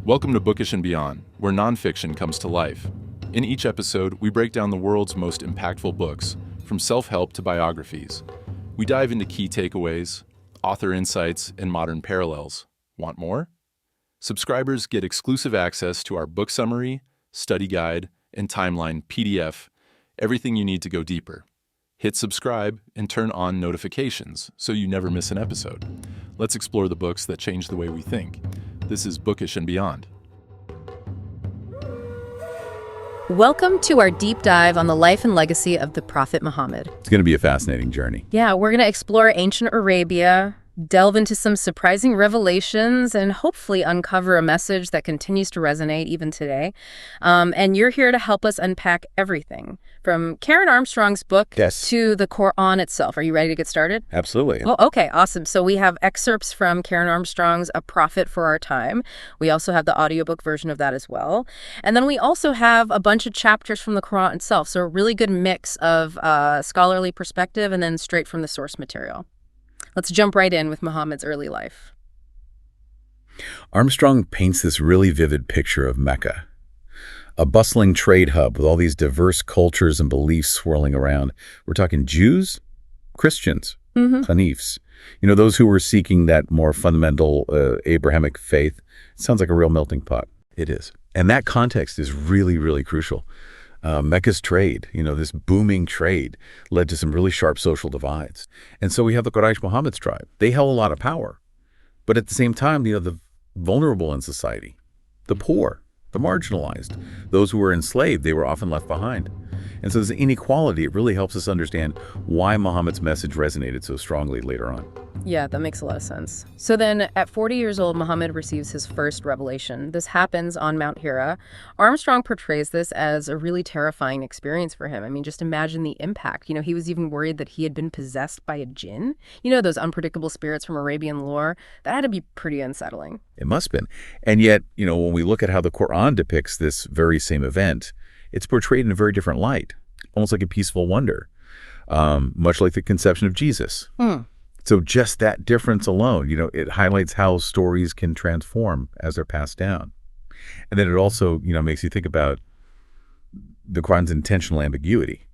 Welcome to Bookish and Beyond, where nonfiction comes to life. In each episode, we break down the world's most impactful books, from self-help to biographies. We dive into key takeaways, author insights, and modern parallels. Want more? Subscribers get exclusive access to our book summary, study guide, and timeline PDF, everything you need to go deeper. Hit subscribe and turn on notifications so you never miss an episode. Let's explore the books that change the way we think. This is Bookish and Beyond. Welcome to our deep dive on the life and legacy of the Prophet Muhammad. It's going to be a fascinating journey. Yeah, we're going to explore ancient Arabia, delve into some surprising revelations, and hopefully uncover a message that continues to resonate even today. And you're here to help us unpack everything, from Karen Armstrong's book to the Quran itself. Are you ready to get started? Absolutely. Oh, okay, awesome. So we have excerpts from Karen Armstrong's A Prophet for Our Time. We also have the audiobook version of that as well. And then we also have a bunch of chapters from the Quran itself. So a really good mix of scholarly perspective and then straight from the source material. Let's jump right in with Muhammad's early life. Armstrong paints this really vivid picture of Mecca, a bustling trade hub with all these diverse cultures and beliefs swirling around. We're talking Jews, Christians, Hanifs, those who were seeking that more fundamental Abrahamic faith. It sounds like a real melting pot. It is. And that context is really, really crucial. Mecca's trade, this booming trade, led to some really sharp social divides. And so we have the Quraysh Muhammad's tribe. They held a lot of power. But at the same time, the vulnerable in society, the poor, the marginalized, those who were enslaved, they were often left behind. And so this inequality, it really helps us understand why Muhammad's message resonated so strongly later on. Yeah, that makes a lot of sense. So then at 40 years old, Muhammad receives his first revelation. This happens on Mount Hira. Armstrong portrays this as a really terrifying experience for him. I mean, just imagine the impact. He was even worried that he had been possessed by a jinn. Those unpredictable spirits from Arabian lore. That had to be pretty unsettling. It must have been. And yet, when we look at how the Quran depicts this very same event, it's portrayed in a very different light, almost like a peaceful wonder, much like the conception of Jesus. So just that difference alone, it highlights how stories can transform as they're passed down. And then it also, makes you think about the Quran's intentional ambiguity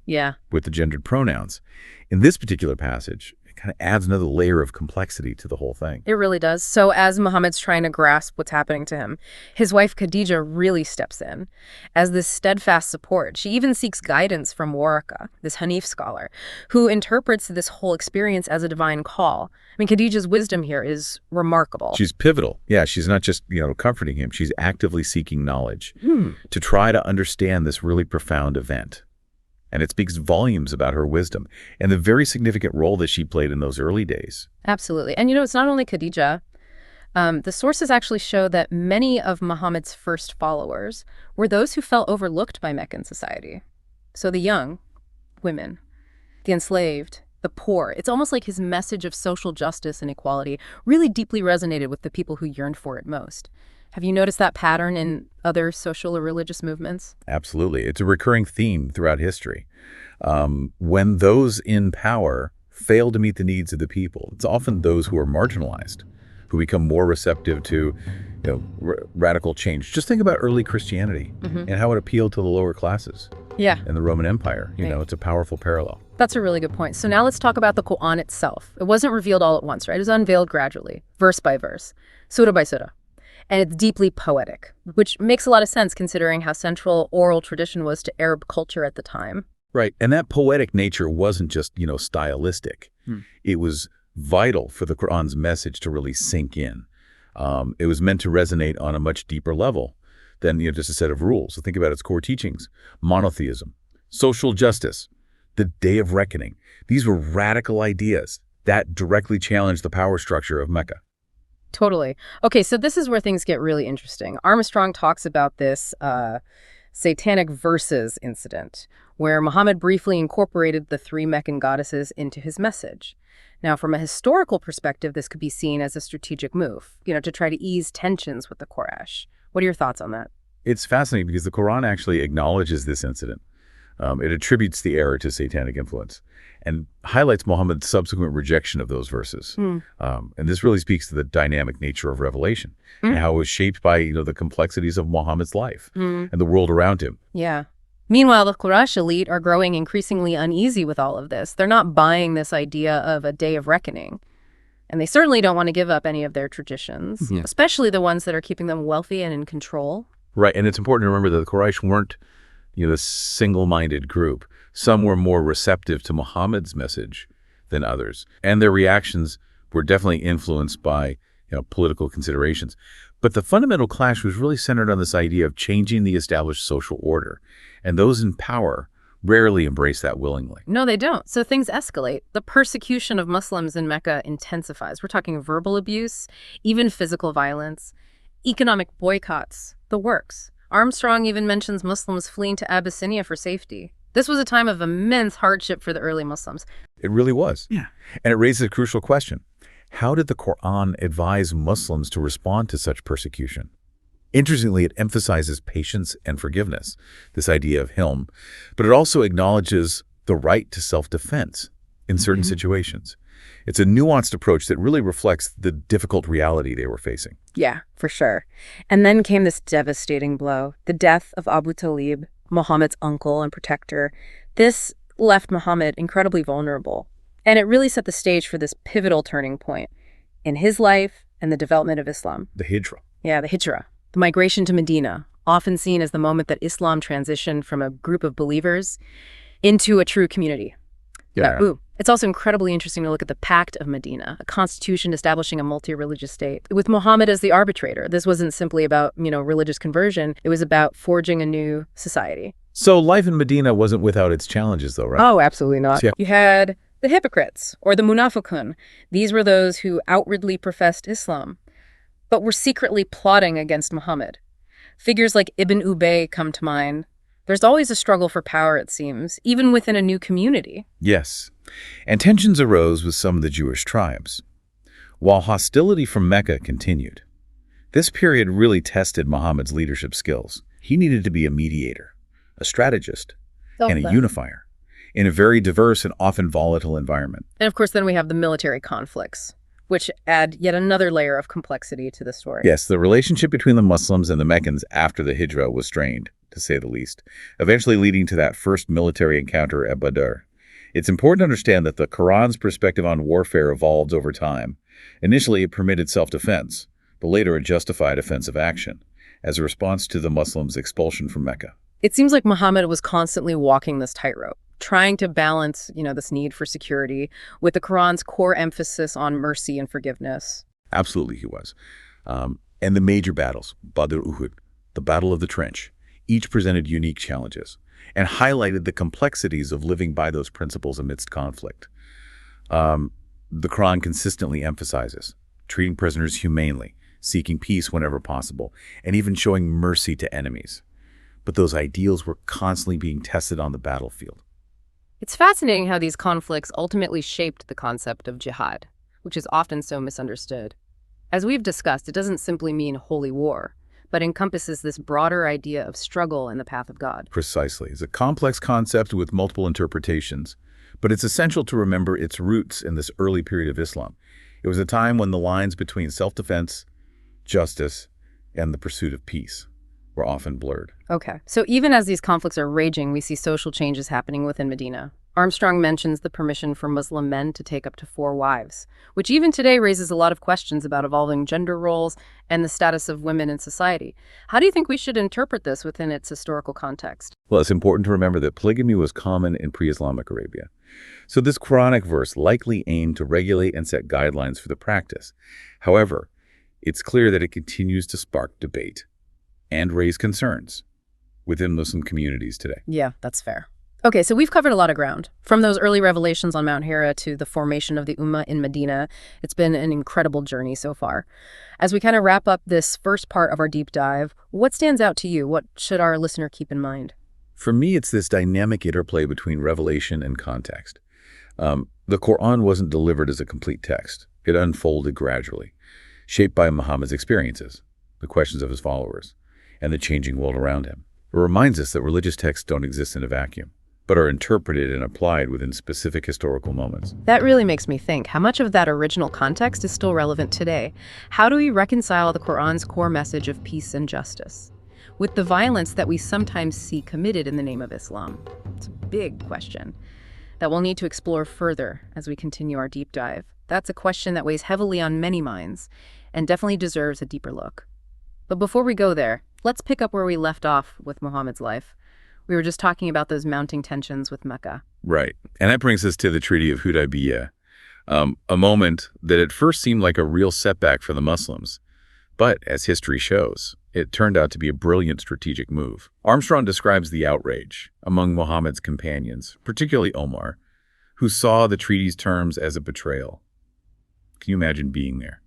with the gendered pronouns. In this particular passage, it kind of adds another layer of complexity to the whole thing. It really does. So as Muhammad's trying to grasp what's happening to him, his wife Khadija really steps in as this steadfast support. She even seeks guidance from Waraka, this Hanif scholar, who interprets this whole experience as a divine call. I mean, Khadija's wisdom here is remarkable. She's pivotal. Yeah, she's not just, comforting him. She's actively seeking knowledge to try to understand this really profound event. And it speaks volumes about her wisdom and the very significant role that she played in those early days. Absolutely. And it's not only Khadija. The sources actually show that many of Muhammad's first followers were those who felt overlooked by Meccan society. So the young, women, the enslaved, the poor. It's almost like his message of social justice and equality really deeply resonated with the people who yearned for it most. Have you noticed that pattern in other social or religious movements? Absolutely. It's a recurring theme throughout history. When those in power fail to meet the needs of the people, it's often those who are marginalized who become more receptive to radical change. Just think about early Christianity and how it appealed to the lower classes in the Roman Empire. It's a powerful parallel. That's a really good point. So now let's talk about the Quran itself. It wasn't revealed all at once, right? It was unveiled gradually, verse by verse, surah by surah. And it's deeply poetic, which makes a lot of sense considering how central oral tradition was to Arab culture at the time. Right. And that poetic nature wasn't just, stylistic. It was vital for the Quran's message to really sink in. It was meant to resonate on a much deeper level than just a set of rules. So think about its core teachings: monotheism, social justice, the day of reckoning. These were radical ideas that directly challenged the power structure of Mecca. Totally. Okay, so this is where things get really interesting. Armstrong talks about this satanic verses incident, where Muhammad briefly incorporated the three Meccan goddesses into his message. Now, from a historical perspective, this could be seen as a strategic move, to try to ease tensions with the Quraysh. What are your thoughts on that? It's fascinating because the Quran actually acknowledges this incident. It attributes the error to satanic influence and highlights Muhammad's subsequent rejection of those verses. And this really speaks to the dynamic nature of revelation and how it was shaped by, the complexities of Muhammad's life and the world around him. Yeah. Meanwhile, the Quraysh elite are growing increasingly uneasy with all of this. They're not buying this idea of a day of reckoning. And they certainly don't want to give up any of their traditions, especially the ones that are keeping them wealthy and in control. Right. And it's important to remember that the Quraysh weren't, the single-minded group. Some were more receptive to Muhammad's message than others. And their reactions were definitely influenced by, political considerations. But the fundamental clash was really centered on this idea of changing the established social order. And those in power rarely embrace that willingly. No, they don't. So things escalate. The persecution of Muslims in Mecca intensifies. We're talking verbal abuse, even physical violence, economic boycotts, the works. Armstrong even mentions Muslims fleeing to Abyssinia for safety. This was a time of immense hardship for the early Muslims. It really was. Yeah. And it raises a crucial question. How did the Quran advise Muslims to respond to such persecution? Interestingly, it emphasizes patience and forgiveness, this idea of hilm, but it also acknowledges the right to self-defense in certain situations. It's a nuanced approach that really reflects the difficult reality they were facing. Yeah, for sure. And then came this devastating blow, the death of Abu Talib, Muhammad's uncle and protector. This left Muhammad incredibly vulnerable, and it really set the stage for this pivotal turning point in his life and the development of Islam. The Hijra. Yeah, the Hijra. The migration to Medina, often seen as the moment that Islam transitioned from a group of believers into a true community. Yeah. It's also incredibly interesting to look at the Pact of Medina, a constitution establishing a multi-religious state. With Muhammad as the arbitrator, this wasn't simply about, religious conversion. It was about forging a new society. So life in Medina wasn't without its challenges, though, right? Oh, absolutely not. Yeah. You had the hypocrites, or the munafiqun. These were those who outwardly professed Islam, but were secretly plotting against Muhammad. Figures like Ibn Ubay come to mind. There's always a struggle for power, it seems, even within a new community. Yes. And tensions arose with some of the Jewish tribes. While hostility from Mecca continued, this period really tested Muhammad's leadership skills. He needed to be a mediator, a strategist, and a unifier in a very diverse and often volatile environment. And of course, then we have the military conflicts, which add yet another layer of complexity to the story. Yes, the relationship between the Muslims and the Meccans after the Hijra was strained, to say the least, eventually leading to that first military encounter at Badr. It's important to understand that the Quran's perspective on warfare evolved over time. Initially, it permitted self-defense, but later it justified offensive action as a response to the Muslims' expulsion from Mecca. It seems like Muhammad was constantly walking this tightrope, trying to balance, this need for security with the Quran's core emphasis on mercy and forgiveness. Absolutely, he was. And the major battles, Badr, Uhud, the Battle of the Trench, each presented unique challenges and highlighted the complexities of living by those principles amidst conflict. The Quran consistently emphasizes treating prisoners humanely, seeking peace whenever possible, and even showing mercy to enemies. But those ideals were constantly being tested on the battlefield. It's fascinating how these conflicts ultimately shaped the concept of jihad, which is often so misunderstood. As we've discussed, it doesn't simply mean holy war, but encompasses this broader idea of struggle in the path of God. Precisely. It's a complex concept with multiple interpretations, but it's essential to remember its roots in this early period of Islam. It was a time when the lines between self-defense, justice, and the pursuit of peace were often blurred. Okay, so even as these conflicts are raging, we see social changes happening within Medina. Armstrong mentions the permission for Muslim men to take up to 4 wives, which even today raises a lot of questions about evolving gender roles and the status of women in society. How do you think we should interpret this within its historical context? Well, it's important to remember that polygamy was common in pre-Islamic Arabia. So this Quranic verse likely aimed to regulate and set guidelines for the practice. However, it's clear that it continues to spark debate and raise concerns within Muslim communities today. Yeah, that's fair. Okay, so we've covered a lot of ground. From those early revelations on Mount Hira to the formation of the Ummah in Medina, it's been an incredible journey so far. As we kind of wrap up this first part of our deep dive, what stands out to you? What should our listener keep in mind? For me, it's this dynamic interplay between revelation and context. The Quran wasn't delivered as a complete text. It unfolded gradually, shaped by Muhammad's experiences, the questions of his followers, and the changing world around him. It reminds us that religious texts don't exist in a vacuum. but are interpreted and applied within specific historical moments. That really makes me think, how much of that original context is still relevant today? How do we reconcile the Quran's core message of peace and justice with the violence that we sometimes see committed in the name of Islam? It's a big question that we'll need to explore further as we continue our deep dive. That's a question that weighs heavily on many minds and definitely deserves a deeper look. But before we go there, let's pick up where we left off with Muhammad's life. We were just talking about those mounting tensions with Mecca. Right. And that brings us to the Treaty of Hudaybiyah, a moment that at first seemed like a real setback for the Muslims. But as history shows, it turned out to be a brilliant strategic move. Armstrong describes the outrage among Muhammad's companions, particularly Omar, who saw the treaty's terms as a betrayal. Can you imagine being there,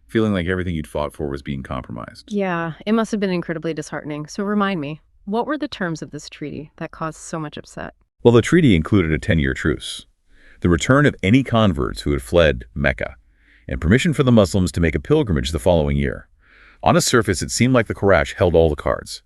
feeling like everything you'd fought for was being compromised? Yeah, it must have been incredibly disheartening. So remind me, what were the terms of this treaty that caused so much upset? Well, the treaty included a 10-year truce, the return of any converts who had fled Mecca, and permission for the Muslims to make a pilgrimage the following year. On the surface, it seemed like the Quraysh held all the cards.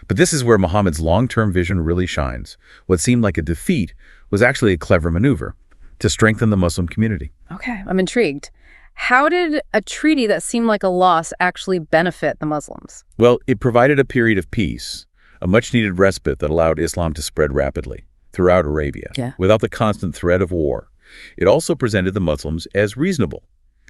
But this is where Muhammad's long-term vision really shines. What seemed like a defeat was actually a clever maneuver to strengthen the Muslim community. Okay, I'm intrigued. How did a treaty that seemed like a loss actually benefit the Muslims? Well, it provided a period of peace, a much-needed respite that allowed Islam to spread rapidly throughout Arabia, without the constant threat of war. It also presented the Muslims as reasonable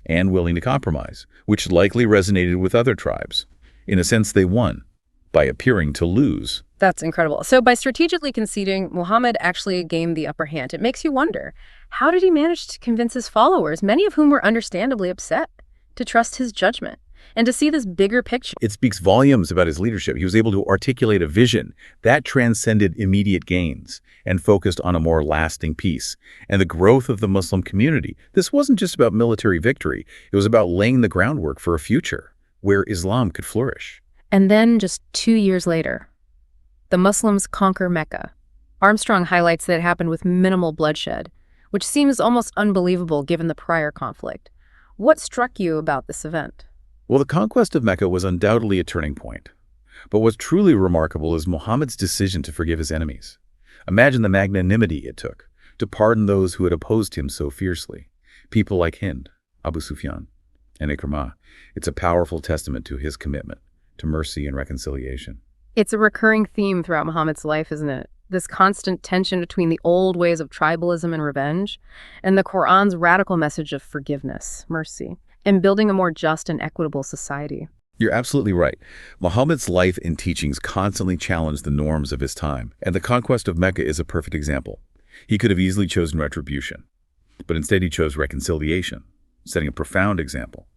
and willing to compromise, which likely resonated with other tribes. In a sense, they won by appearing to lose. That's incredible. So by strategically conceding, Muhammad actually gained the upper hand. It makes you wonder, how did he manage to convince his followers, many of whom were understandably upset, to trust his judgment and to see this bigger picture? It speaks volumes about his leadership. He was able to articulate a vision that transcended immediate gains and focused on a more lasting peace and the growth of the Muslim community. This wasn't just about military victory. It was about laying the groundwork for a future where Islam could flourish. And then just 2 years later, the Muslims conquer Mecca. Armstrong highlights that it happened with minimal bloodshed, which seems almost unbelievable given the prior conflict. What struck you about this event? Well, the conquest of Mecca was undoubtedly a turning point. But what's truly remarkable is Muhammad's decision to forgive his enemies. Imagine the magnanimity it took to pardon those who had opposed him so fiercely. People like Hind, Abu Sufyan, and Ikrimah. It's a powerful testament to his commitment to mercy and reconciliation. It's a recurring theme throughout Muhammad's life, isn't it? This constant tension between the old ways of tribalism and revenge and the Quran's radical message of forgiveness, mercy, and building a more just and equitable society. You're absolutely right. Muhammad's life and teachings constantly challenged the norms of his time, and the conquest of Mecca is a perfect example. He could have easily chosen retribution, but instead he chose reconciliation, setting a profound example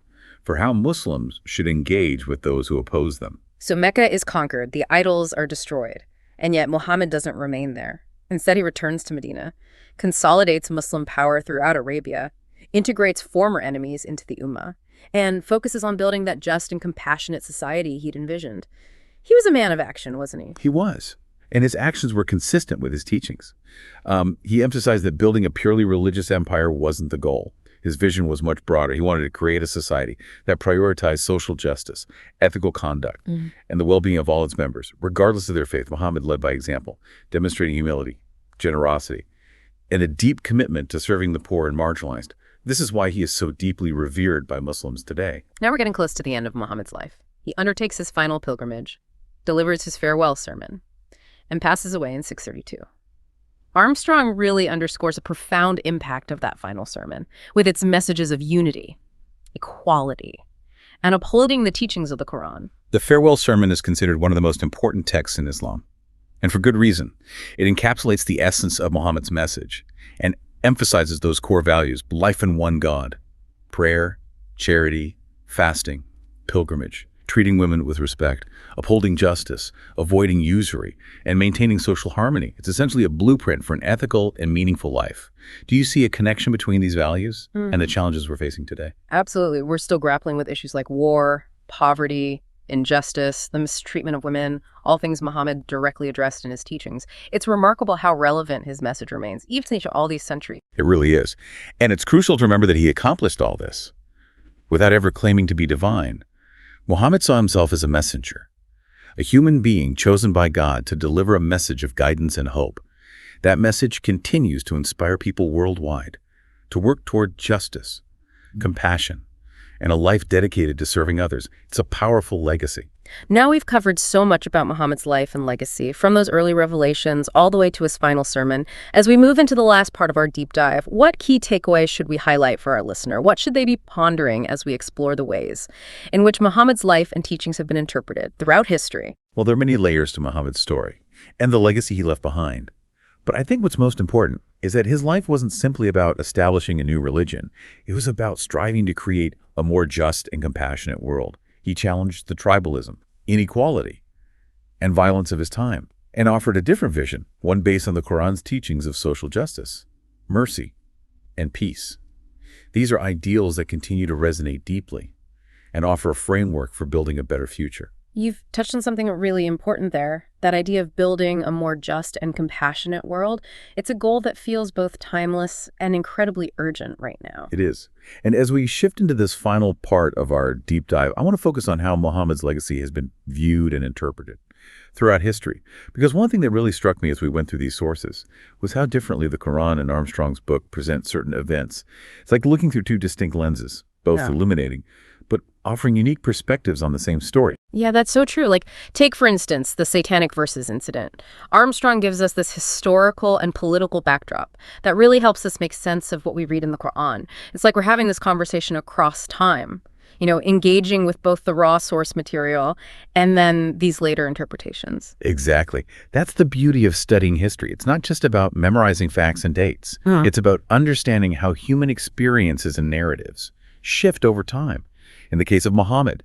for how Muslims should engage with those who oppose them. So Mecca is conquered, the idols are destroyed, and yet Muhammad doesn't remain there. Instead, he returns to Medina, consolidates Muslim power throughout Arabia, integrates former enemies into the Ummah, and focuses on building that just and compassionate society he'd envisioned. He was a man of action, wasn't he? He was. And his actions were consistent with his teachings. He emphasized that building a purely religious empire wasn't the goal. His vision was much broader. He wanted to create a society that prioritized social justice, ethical conduct, and the well-being of all its members, regardless of their faith. Muhammad led by example, demonstrating humility, generosity, and a deep commitment to serving the poor and marginalized. This is why he is so deeply revered by Muslims today. Now we're getting close to the end of Muhammad's life. He undertakes his final pilgrimage, delivers his farewell sermon, and passes away in 632. Armstrong really underscores a profound impact of that final sermon, with its messages of unity, equality, and upholding the teachings of the Quran. The farewell sermon is considered one of the most important texts in Islam, and for good reason. It encapsulates the essence of Muhammad's message and emphasizes those core values: life in one God, prayer, charity, fasting, pilgrimage, treating women with respect, upholding justice, avoiding usury, and maintaining social harmony. It's essentially a blueprint for an ethical and meaningful life. Do you see a connection between these values and the challenges we're facing today? Absolutely. We're still grappling with issues like war, poverty, injustice, the mistreatment of women, all things Muhammad directly addressed in his teachings. It's remarkable how relevant his message remains, even after all these centuries. It really is. And it's crucial to remember that he accomplished all this without ever claiming to be divine. Muhammad saw himself as a messenger, a human being chosen by God to deliver a message of guidance and hope. That message continues to inspire people worldwide to work toward justice, compassion, and a life dedicated to serving others. It's a powerful legacy. Now we've covered so much about Muhammad's life and legacy, from those early revelations all the way to his final sermon. As we move into the last part of our deep dive, what key takeaways should we highlight for our listener? What should they be pondering as we explore the ways in which Muhammad's life and teachings have been interpreted throughout history? Well, there are many layers to Muhammad's story and the legacy he left behind. But I think what's most important is that his life wasn't simply about establishing a new religion. It was about striving to create a more just and compassionate world. He challenged the tribalism, inequality, and violence of his time, and offered a different vision, one based on the Quran's teachings of social justice, mercy, and peace. These are ideals that continue to resonate deeply and offer a framework for building a better future. You've touched on something really important there, that idea of building a more just and compassionate world. It's a goal that feels both timeless and incredibly urgent right now. It is. And as we shift into this final part of our deep dive, I want to focus on how Muhammad's legacy has been viewed and interpreted throughout history. Because one thing that really struck me as we went through these sources was how differently the Quran and Armstrong's book present certain events. It's like looking through two distinct lenses, both illuminating, but offering unique perspectives on the same story. Yeah, that's so true. Like, take, for instance, the satanic verses incident. Armstrong gives us this historical and political backdrop that really helps us make sense of what we read in the Quran. It's like we're having this conversation across time, engaging with both the raw source material and then these later interpretations. Exactly. That's the beauty of studying history. It's not just about memorizing facts and dates. It's about understanding how human experiences and narratives shift over time. In the case of Muhammad,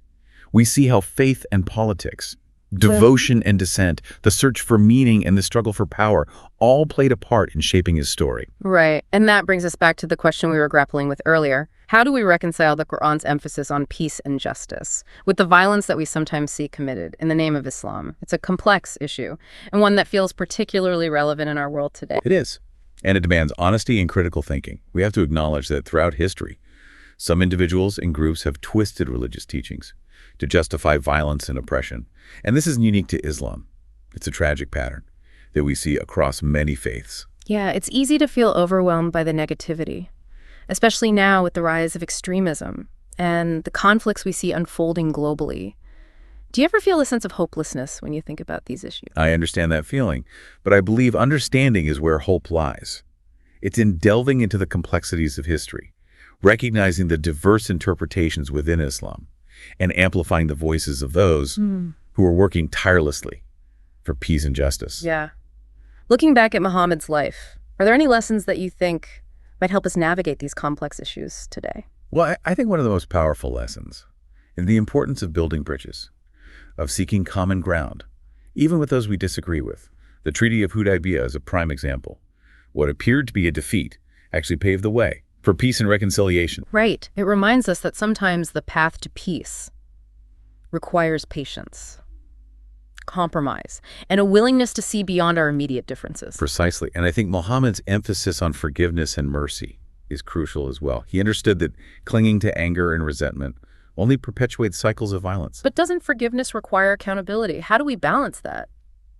we see how faith and politics, devotion and dissent, the search for meaning and the struggle for power all played a part in shaping his story. Right. And that brings us back to the question we were grappling with earlier. How do we reconcile the Quran's emphasis on peace and justice with the violence that we sometimes see committed in the name of Islam? It's a complex issue, and one that feels particularly relevant in our world today. It is. And it demands honesty and critical thinking. We have to acknowledge that throughout history, some individuals and groups have twisted religious teachings to justify violence and oppression. And this isn't unique to Islam. It's a tragic pattern that we see across many faiths. Yeah, it's easy to feel overwhelmed by the negativity, especially now with the rise of extremism and the conflicts we see unfolding globally. Do you ever feel a sense of hopelessness when you think about these issues? I understand that feeling, but I believe understanding is where hope lies. It's in delving into the complexities of history, recognizing the diverse interpretations within Islam, and amplifying the voices of those who are working tirelessly for peace and justice. Yeah. Looking back at Muhammad's life, are there any lessons that you think might help us navigate these complex issues today? Well, I think one of the most powerful lessons is the importance of building bridges, of seeking common ground, even with those we disagree with. The Treaty of Hudaybiyah is a prime example. What appeared to be a defeat actually paved the way for peace and reconciliation. Right. It reminds us that sometimes the path to peace requires patience, compromise, and a willingness to see beyond our immediate differences. Precisely. And I think Muhammad's emphasis on forgiveness and mercy is crucial as well. He understood that clinging to anger and resentment only perpetuates cycles of violence. But doesn't forgiveness require accountability? How do we balance that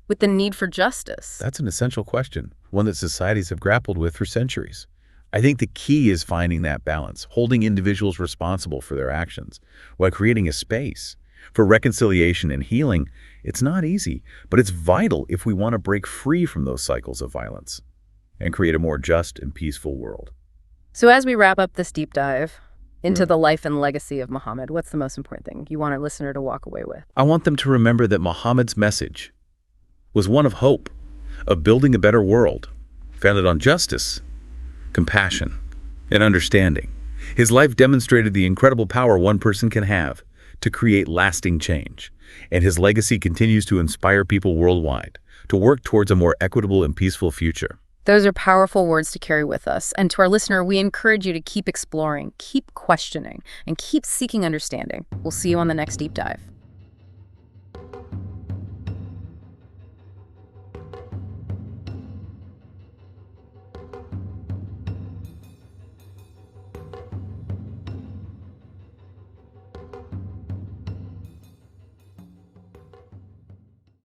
with the need for justice? That's an essential question, one that societies have grappled with for centuries. I think the key is finding that balance, holding individuals responsible for their actions while creating a space for reconciliation and healing. It's not easy, but it's vital if we want to break free from those cycles of violence and create a more just and peaceful world. So as we wrap up this deep dive into the life and legacy of Muhammad, what's the most important thing you want our listener to walk away with? I want them to remember that Muhammad's message was one of hope, of building a better world, founded on justice, compassion, and understanding. His life demonstrated the incredible power one person can have to create lasting change, and his legacy continues to inspire people worldwide to work towards a more equitable and peaceful future. Those are powerful words to carry with us. And to our listener, we encourage you to keep exploring, keep questioning, and keep seeking understanding. We'll see you on the next deep dive.